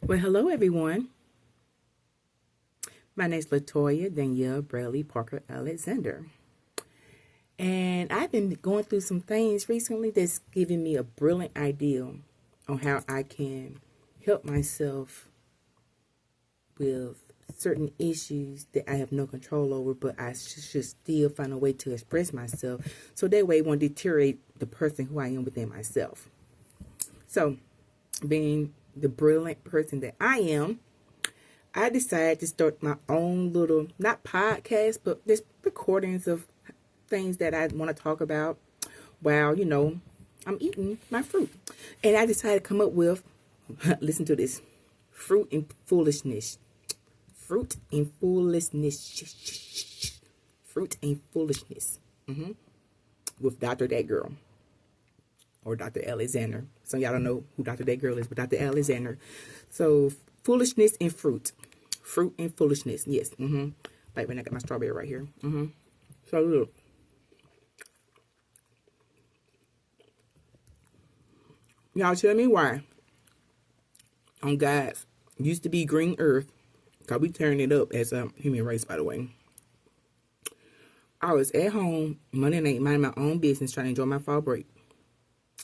Well, hello everyone. My name is Latoya Danielle Bradley Parker Alexander. And I've been going through some things recently that's giving me a brilliant idea on how I can help myself with certain issues that I have no control over, but I should still find a way to express myself so that way it won't deteriorate the person who I am within myself. So, being the brilliant person that I am, I decided to start my own little, not podcast, but just recordings of things that I want to talk about while, I'm eating my fruit. And I decided to come up with, listen to this, fruit and foolishness. Fruit and foolishness. Fruit and foolishness. With Dr. That Girl. Or Dr. Alexander. Some of y'all don't know who Dr. That Girl is, but Dr. Alexander. So, foolishness and fruit. Fruit and foolishness. Yes. Like when I got my strawberry right here. So, look. Y'all tell me why. On God's used to be green earth. Because we turned it up as a human race, by the way. I was at home Monday night, minding my own business, trying to enjoy my fall break.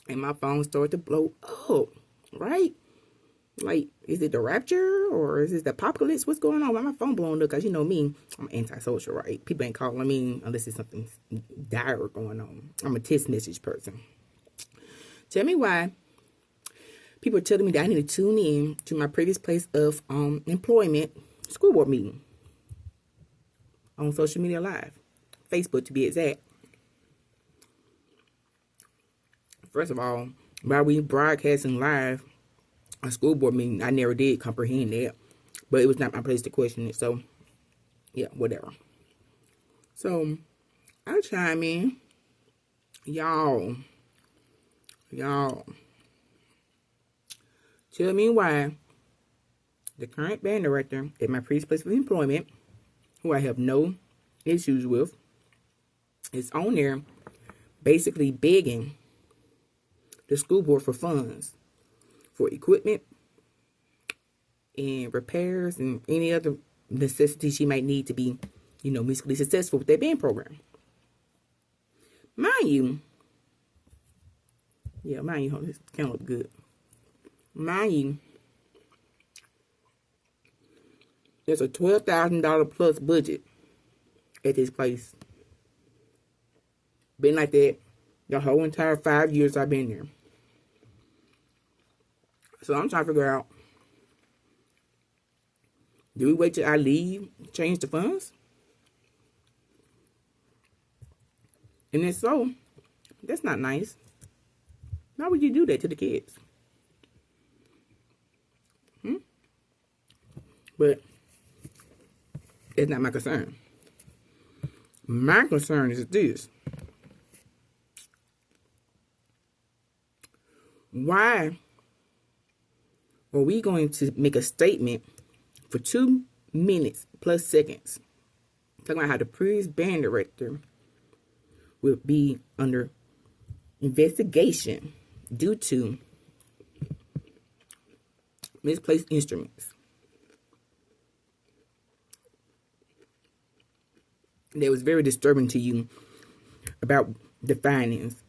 And my phone started to blow up, right? Like, is it the rapture or is it the apocalypse? What's going on? Why my phone blowing up? Because you know me, I'm antisocial, right? People ain't calling me unless it's something dire going on. I'm a text message person. Tell me why people are telling me that I need to tune in to my previous place of employment, school board meeting on social media live, Facebook to be exact. First of all, while we broadcasting live a school board meeting, I never did comprehend that. But it was not my place to question it. So, yeah, whatever. So, I chime in. Y'all. Tell me why the current band director at my previous place of employment, who I have no issues with, is on there basically begging the school board for funds for equipment and repairs and any other necessities she might need to be, musically successful with their band program. Mind you, this kind of look good. Mind you, there's a $12,000 plus budget at this place. Been like that the whole entire 5 years I've been there. So I'm trying to figure out, do we wait till I leave, change the funds? And if so, that's not nice. Why would you do that to the kids? But it's not my concern. My concern is this. Why are we going to make a statement for 2 minutes plus seconds talking about how the previous band director will be under investigation due to misplaced instruments? That was very disturbing to you about the findings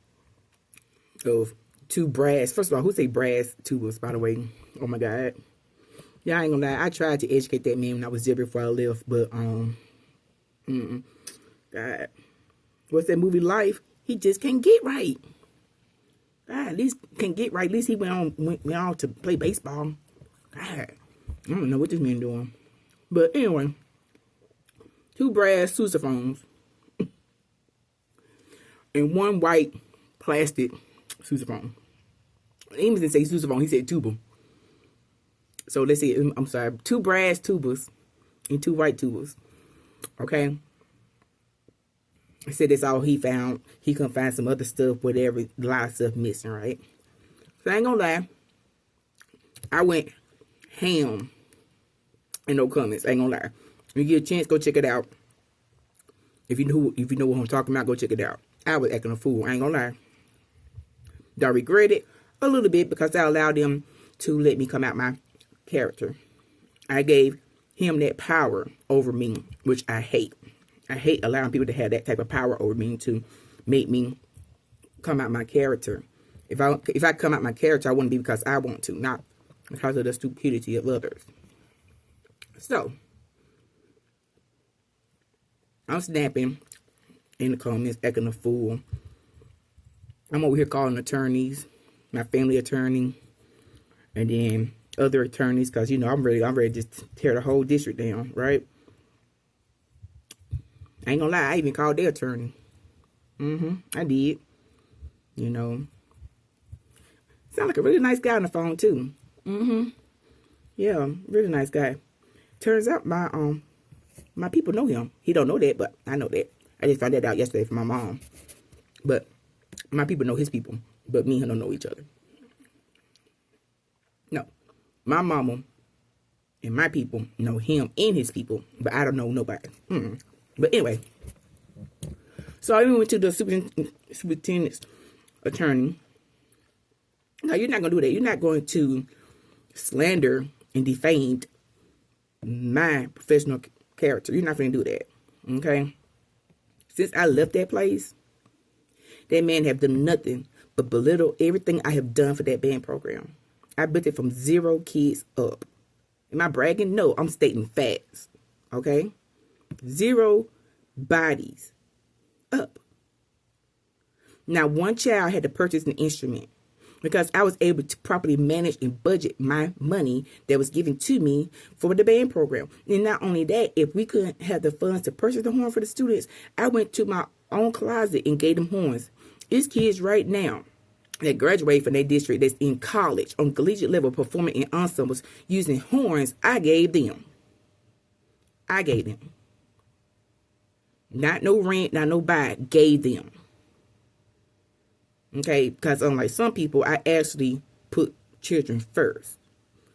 of 2 brass. First of all, who say brass tubas, by the way? Oh my God. Yeah, I ain't gonna lie. I tried to educate that man when I was there before I left, but God. What's that movie Life? He just can't get right. God, at least can't get right. At least he went on to play baseball. God. I don't know what this man doing. But anyway, 2 brass sousaphones and 1 white plastic sousaphone. He didn't say sousaphone, he said tuba. So let's see, 2 brass tubas and 2 white tubas. Okay? He said that's all he found. He couldn't find some other stuff, whatever, a lot of stuff missing, right? So I ain't gonna lie. I went ham in no comments. I ain't gonna lie. When you get a chance, go check it out. If you know what I'm talking about, go check it out. I was acting a fool. I ain't gonna lie. Do I regret it? A little bit, because I allowed them to let me come out my character. I gave him that power over me, which I hate. I hate allowing people to have that type of power over me to make me come out my character. If I come out my character, I want to be because I want to, not because of the stupidity of others. So, I'm snapping in the comments, acting a fool. I'm over here calling attorneys, my family attorney, and then other attorneys, because you know I'm ready to just tear the whole district down, right? I ain't gonna lie, I even called their attorney. I did. You know, sound like a really nice guy on the phone too. Yeah, really nice guy. Turns out my people know him. He don't know that, but I know that. I just found that out yesterday from my mom. But my people know his people, but me and him don't know each other. No, my mama and my people know him and his people, but I don't know nobody. But anyway, so I went to the superintendent's attorney. Now, you're not going to do that. You're not going to slander and defame my professional character. You're not going to do that. Okay? Since I left that place, that man have done nothing but belittle everything I have done for that band program. I built it from 0 kids up. Am I bragging? No, I'm stating facts. Okay? 0 bodies up. Now, one child had to purchase an instrument because I was able to properly manage and budget my money that was given to me for the band program. And not only that, if we couldn't have the funds to purchase the horn for the students, I went to my own closet and gave them horns. There's kids right now that graduate from their district that's in college on collegiate level performing in ensembles using horns I gave them. I gave them. Not no rent, not no buy, gave them. Okay, because unlike some people, I actually put children first.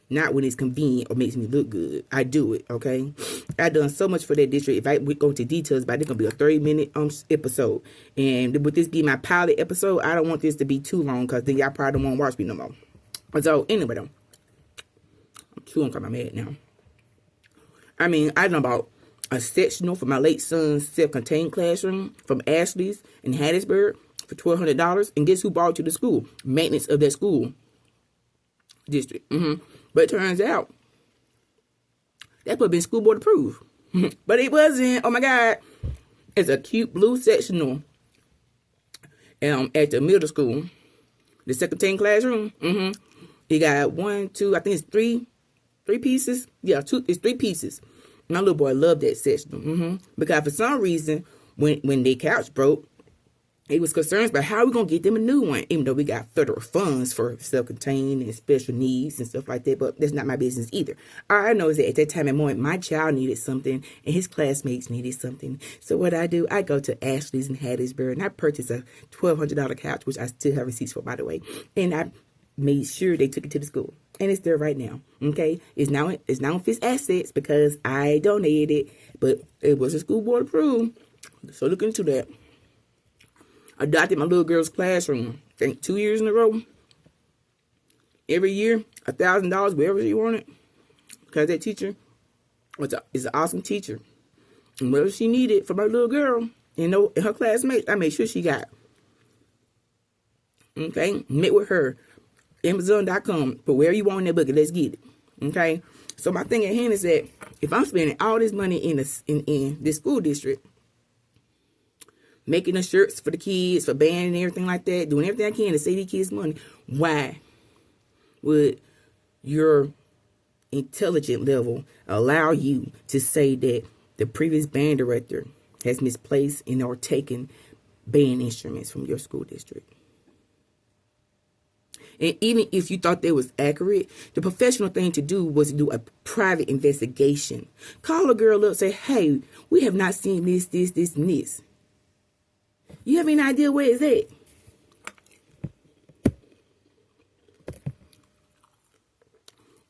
Not when it's convenient or makes me look good. I do it, okay? I've done so much for that district. If I would go into details about it, it's going to be a 30-minute episode. And with this being my pilot episode, I don't want this to be too long because then y'all probably don't want to watch me no more. So, anyway, though. I'm too kind of mad now. I mean, I know about a sectional for my late son's self-contained classroom from Ashley's in Hattiesburg for $1,200. And guess who brought it to the school? Maintenance of that school district. But it turns out that's what been school board approved. But it wasn't. Oh my God. It's a cute blue sectional at the middle school. The second classroom. It got 1, 2, I think it's three pieces. Yeah, it's 3 pieces. My little boy loved that sectional. Because for some reason, when their couch broke, he was concerned about how we going to get them a new one, even though we got federal funds for self-contained and special needs and stuff like that. But that's not my business either. All I know is that at that time and moment, my child needed something and his classmates needed something. So what I do, I go to Ashley's in Hattiesburg and I purchase a $1,200 couch, which I still have receipts for, by the way. And I made sure they took it to the school. And it's there right now. Okay? It's now in Fifth Assets because I donated it. But it was a school board approved. So look into that. Adopted my little girl's classroom. I think 2 years in a row. Every year, $1,000, wherever she wanted. Because that teacher is an awesome teacher. And whatever she needed for my little girl, and her classmates, I made sure she got. Okay? Met with her. Amazon.com. Put wherever you want in that bucket. Let's get it. Okay? So my thing at hand is that if I'm spending all this money in this school district, making the shirts for the kids, for band and everything like that, doing everything I can to save these kids money, why would your intelligent level allow you to say that the previous band director has misplaced and or taken band instruments from your school district? And even if you thought that was accurate, the professional thing to do was to do a private investigation. Call a girl up, say, hey, we have not seen this, and this. You have any idea where it's at?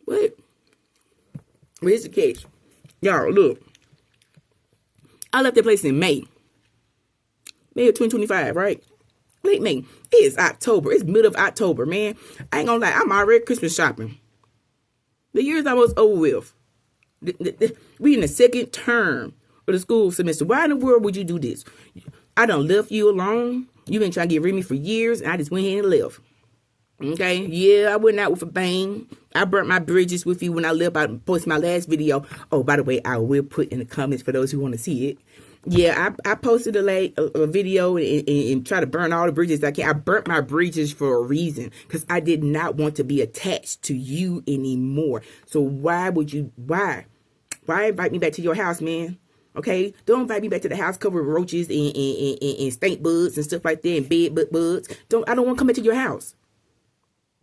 What? Where's the catch? Y'all, look. I left that place in May. May of 2025, right? Late May. It's October. It's middle of October, man. I ain't gonna lie. I'm already Christmas shopping. The year's almost over with. We in the second term of the school semester. Why in the world would you do this? I done left you alone. You've been trying to get rid of me for years, and I just went ahead and left. Okay, yeah, I went out with a bang. I burnt my bridges with you when I left. I posted my last video. Oh, by the way, I will put in the comments for those who want to see it. Yeah, I posted a video and try to burn all the bridges I can. I burnt my bridges for a reason, because I did not want to be attached to you anymore. So why invite me back to your house, man? Okay, don't invite me back to the house covered with roaches and stink bugs and stuff like that, and bed bugs. I don't want to come back to your house.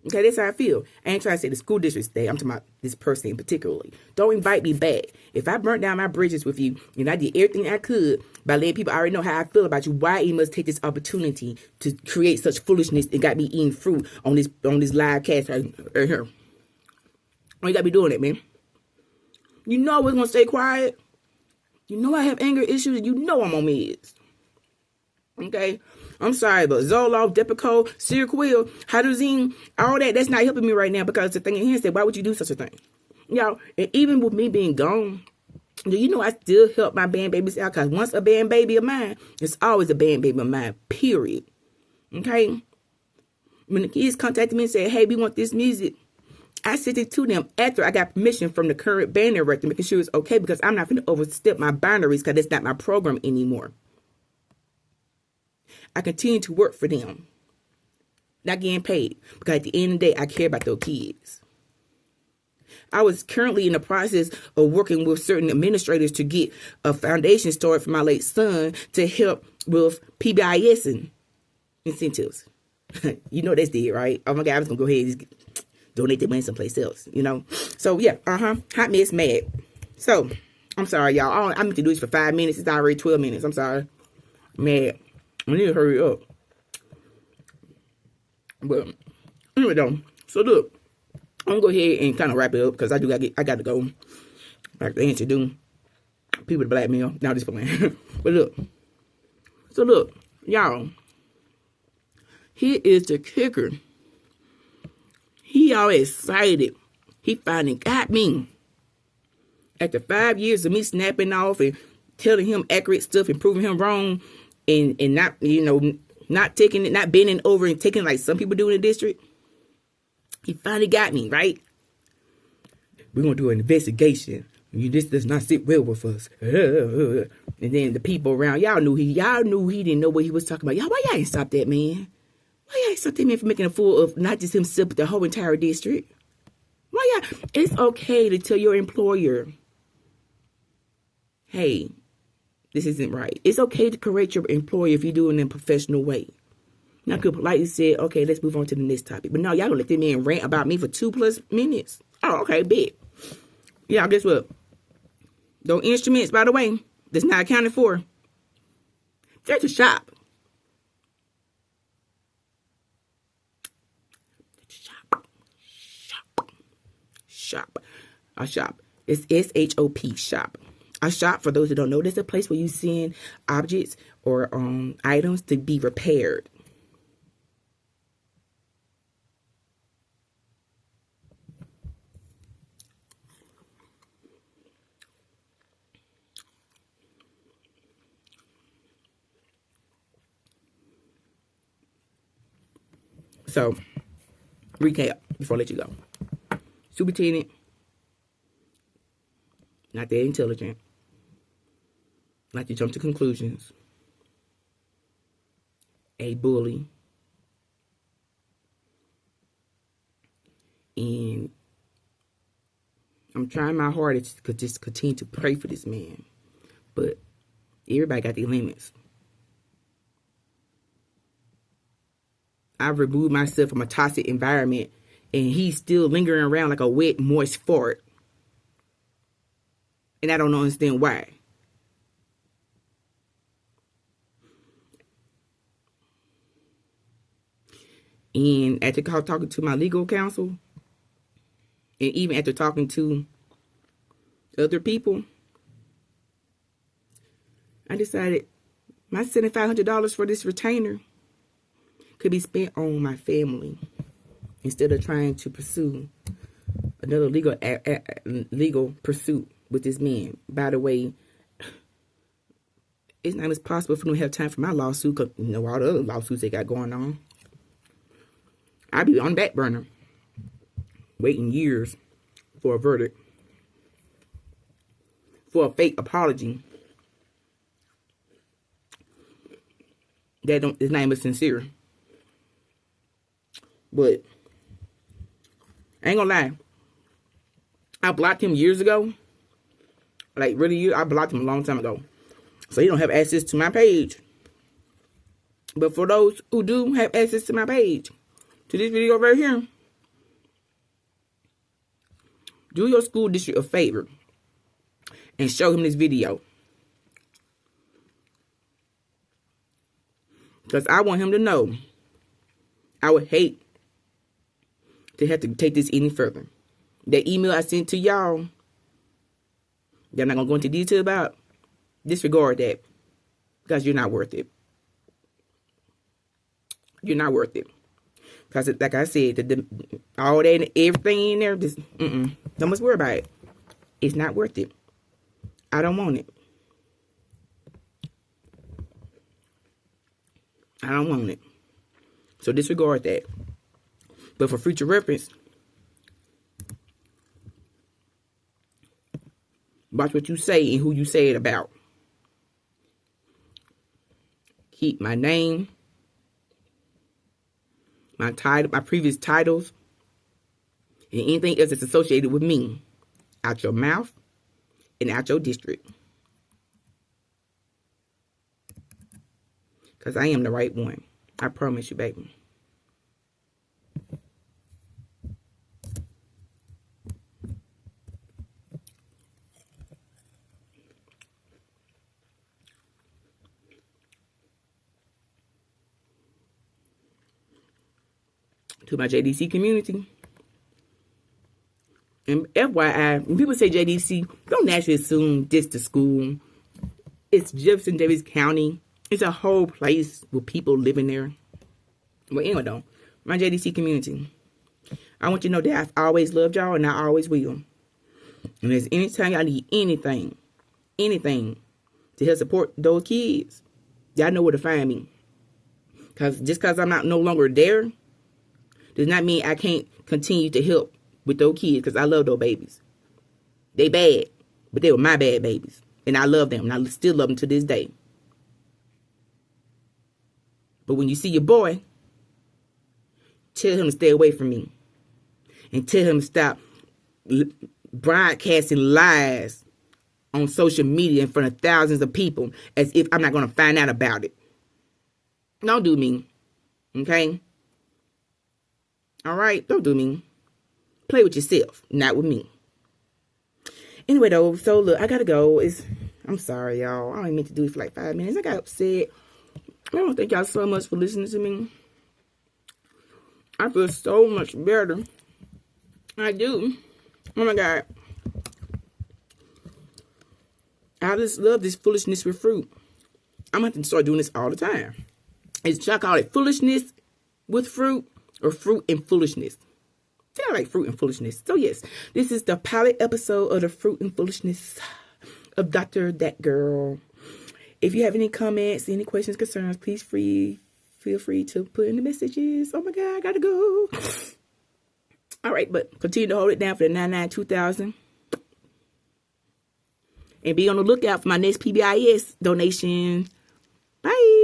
Okay, that's how I feel. I ain't trying to say the school district stay. I'm talking about this person particularly. Don't invite me back. If I burnt down my bridges with you and I did everything I could by letting people already know how I feel about you, why you must take this opportunity to create such foolishness and got me eating fruit on this live cast right here? Why you got me doing it, man? You know I was gonna stay quiet. You know I have anger issues. You know I'm on meds. Okay? I'm sorry, but Zoloft, Depakote, Seroquel, Hydrazine, all that's not helping me right now, because the thing in here said, why would you do such a thing? Y'all, and even with me being gone, you know I still help my band babies out, because once a band baby of mine, it's always a band baby of mine, period. Okay? When the kids contacted me and said, hey, we want this music, I sent it to them after I got permission from the current band director, making sure it's okay, because I'm not going to overstep my boundaries, because that's not my program anymore. I continue to work for them, not getting paid, because at the end of the day, I care about those kids. I was currently in the process of working with certain administrators to get a foundation started for my late son to help with PBIS and incentives. You know that's dead, right? Oh my God, I was going to go ahead and just donate the money someplace else, you know? So yeah, hot mess mad. So, I'm sorry, y'all. I meant to do this for 5 minutes. It's already 12 minutes. I'm sorry. Mad. I need to hurry up. But anyway, though. So look, I'm gonna go ahead and kind of wrap it up, because I got to go. Like the answer do. People to blackmail. Now this playing. But look. So look, y'all. Here is the kicker. He all excited. He finally got me. After 5 years of me snapping off and telling him accurate stuff and proving him wrong, and not, not taking it, not bending over and taking like some people do in the district. He finally got me, right? We're going to do an investigation. This does not sit well with us. And then the people around, y'all knew he didn't know what he was talking about. Y'all, why y'all ain't stop that man? Why y'all ain't stop that man from making a fool of not just himself, but the whole entire district? Why y'all? It's okay to tell your employer, hey, this isn't right. It's okay to correct your employer if you do it in a professional way. Now, I could politely say, okay, let's move on to the next topic. But no, y'all gonna let that man rant about me for 2+ minutes. Oh, okay, bet. Y'all, guess what? Those instruments, by the way, that's not accounted for. There's a shop. Shop. A shop. It's SHOP, shop. A shop, for those who don't know, that's a place where you send objects or items to be repaired. So, recap before I let you go. Superintendent, not that intelligent. Like to jump to conclusions. A bully. And I'm trying my hardest to just continue to pray for this man. But everybody got their limits. I've removed myself from a toxic environment, and he's still lingering around like a wet, moist fart. And I don't understand why. And after talking to my legal counsel, and even after talking to other people, I decided my $7,500 for this retainer could be spent on my family instead of trying to pursue another legal pursuit with this man. By the way, it's not as possible for them to have time for my lawsuit because you know all the other lawsuits they got going on. I'd be on the back burner, waiting years for a verdict, for a fake apology that is not even sincere. But I ain't gonna lie, I blocked him years ago. Like really, I blocked him a long time ago, so he don't have access to my page. But for those who do have access to my page, to this video right here, do your school district a favor and show him this video. Because I want him to know I would hate to have to take this any further. That email I sent to y'all, that I'm not going to go into detail about, disregard that. Because you're not worth it. You're not worth it. Because like I said, all that and everything in there, just, don't much worry about it. It's not worth it. I don't want it. I don't want it. So disregard that. But for future reference, watch what you say and who you say it about. Keep my name, my title, my previous titles, and anything else that's associated with me out your mouth and out your district. Because I am the right one. I promise you, baby. To my JDC community. And FYI, when people say JDC, don't naturally assume just the school. It's Jefferson Davis County. It's a whole place with people living there. But anyway, though, my JDC community, I want you to know that I've always loved y'all and I always will. And there's anytime y'all need anything to help support those kids, y'all know where to find me. Just because I'm not no longer there, does not mean I can't continue to help with those kids, because I love those babies. They bad, but they were my bad babies. And I love them, and I still love them to this day. But when you see your boy, tell him to stay away from me. And tell him to stop broadcasting lies on social media in front of thousands of people as if I'm not going to find out about it. Don't do me. Okay? All right? Don't do me. Play with yourself, not with me. Anyway, though, so look, I got to go. I'm sorry, y'all. I only meant to do it for like 5 minutes. I got upset. I don't thank y'all so much for listening to me. I feel so much better. I do. Oh, my God. I just love this foolishness with fruit. I'm going to have to start doing this all the time. Should I call it foolishness with fruit or fruit and foolishness? Yeah, I like fruit and foolishness. So, yes, this is the pilot episode of the fruit and foolishness of Dr. That Girl. If you have any comments, any questions, concerns, please feel free to put in the messages. Oh, my God, I got to go. All right, but continue to hold it down for the 99-2000. And be on the lookout for my next PBIS donation. Bye.